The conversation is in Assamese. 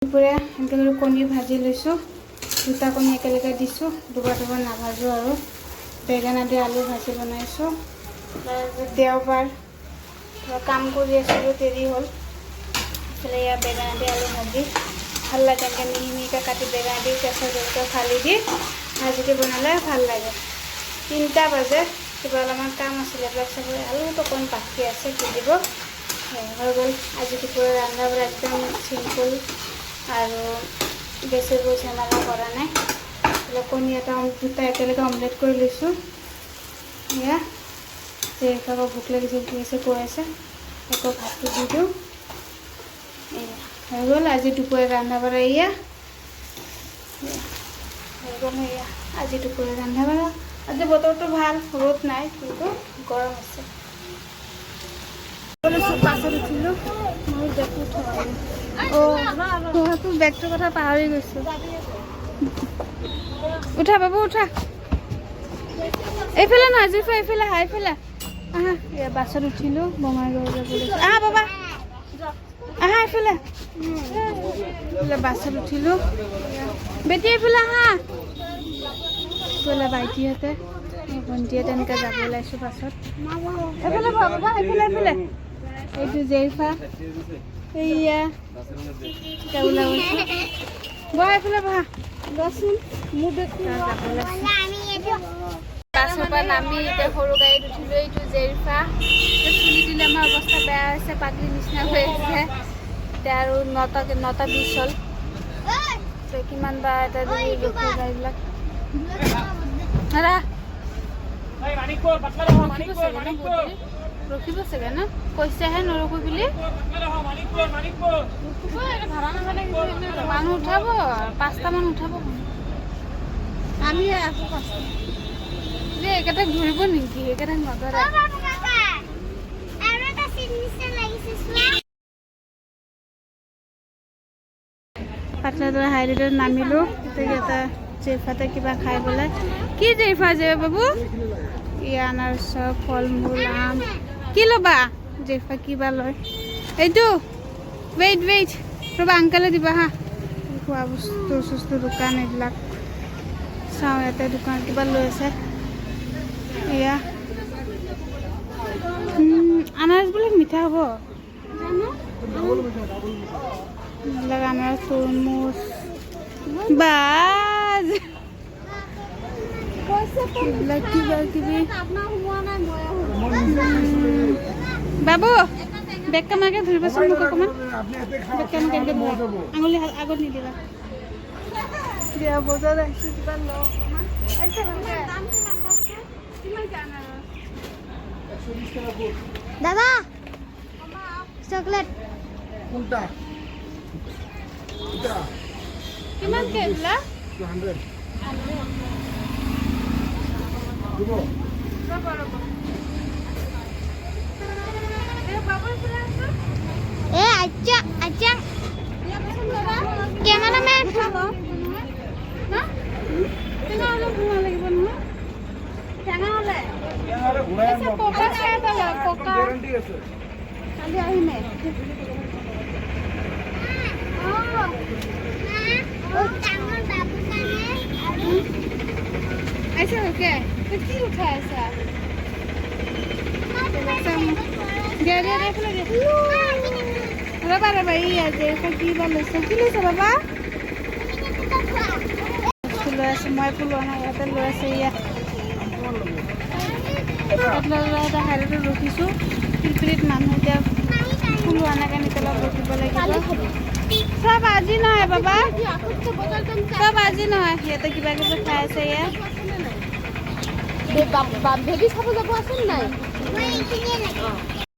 দুপৰীয়া এনেকৈ কৰি কণী ভাজি লৈছোঁ। দুটা কণী একেলগে দিছোঁ, দুবাৰ নাভাজোঁ আৰু বেঙেনা দি আলু ভাজি বনাইছোঁ। তাৰপিছত দেওবাৰ কাম কৰি আছিলোঁ, দেৰি হ'ল। এইফালে ইয়াৰ বেঙেনা দি আলু ভাজি ভাল লাগে, এনেকৈ মিহি মিহিকৈ কাটি বেঙেনা দি কেঁচা জলকীয়া ফালি দি ভাজিটো বনালে ভাল লাগে। 3টা বাজে, কিবা অলপমান কাম আছিলে, এইবিলাক চাব আলুটো অকণ বাকী আছে কিনিব হৈ গ'ল। আজি দুপৰীয়া ৰন্ধা বঢ়া একদম চিম্পুল আৰু বেছিবোৰ ঝামেলা কৰা নাই। কণী এটা দুটা একেলগে অমলেট কৰি লৈছোঁ। এয়া যেইফালে ভোক লাগিছে কৈ আছে, আকৌ ভাতটো দি দিওঁ। এয়া হৈ গ'ল আজি দুপৰীয়া ৰন্ধা বঢ়া। এয়া হৈ গ'ল, এয়া আজি দুপৰীয়া ৰন্ধা বঢ়া। আজি বতৰটো ভাল, ৰ'দ নাই কিন্তু গৰম আছে। বাছত উঠিলোঁ, মোৰ বেগটো থ'লোঁ। তোৰ বেগটোৰ কথা পাহৰি গৈছোঁ। উঠা বাবু উঠা, এইফালে নহয় জুইফা, এইফালে আহা, এইফালে আহা। এয়া বাছত উঠিলোঁ, বঙাইগাঁও যাবলৈ। আহা বাবা আহা, এইফালে বাছত উঠিলোঁ। বেটি এইফালে আহা। এইফালে ভাইটিহঁতে ভণ্টিয়ে তেনেকৈ যাব ওলাইছোঁ বাছত। এইফালে বাবা, এইফালে এইফালে এইটো জেৰিফা, এইয়া ওলাই গৈছোঁ। বহা এইফালে বহা, বহচোন। মোৰ বেগটো বাছৰ পৰা নামি এতিয়া সৰু গাড়ীত উঠিলোঁ। এইটো জেৰিফা, চুলি দিলে আমাৰ অৱস্থা বেয়া হৈছে, পাগলি নিচিনা হৈ আছে। এতিয়া আৰু 9:20 হ'ল। কিমান বা এটা গাড়ীবিলাক ৰখিব চাগে ন, কৈছেহে নৰখো বুলি। মানুহ উঠাব, 5টামান উঠাব। আমি আকৌ 5টা একেটাক ধৰিব নেকি? একেটাক নধৰে। পাতলাদৰা হাইৰোডত নামিলোঁ। এটা জেৰিফাতে কিবা খাই বোলে। কি জেৰিফা যে বাবু? এয়া আনাৰস, ফল মূল, আম। কি ল'বা? জেৰিফা কিবা লয়। এইটো ৱেইট ৰ'বা, আংকালে দিবা হা। খোৱা বস্তু দোকান এইবিলাক চাওঁ। ইয়াতে দোকান কিবা লৈ আছে। এয়া আনাৰসবিলাক মিঠা হ'ব জানো। এইবিলাক আনাৰস, তৰমুজ, বাজ এইবিলাক কিবা কিবি। বাবু বেগ কামাকে ধৰিবচোন মোক অকণমান। বেগ কামাকে আঙুলি আগত নিদিবা। দিয়া বজাৰ আহিছোঁ, কিবা লওঁ অকণমান। দাদা চকলেট কিমান এইবিলাক? 200। আচ্ছা কেমেৰামেন লাগিব নহয়। কালি আহিমে আচ্ছা ওকে কি উঠাই আছা? ৰবা এই আছে কিবা লৈছে। কি লৈছে বাবা? লৈ আছে, মই একো লোৱা নাই। ইয়াতে লৈ আছে। ইয়াত এটা হাইৰোডত ৰখিছোঁ। পিলপিলিত মানুহ এতিয়া ফুল হোৱা নাই কাৰণে তলত ৰখিব লাগিব। চব আজি নহয় বাবা, চব আজি নহয়। সিহঁতে কিবা কিবি খাই আছে। ইয়াত ভেটি চাব যাব আছে নাই?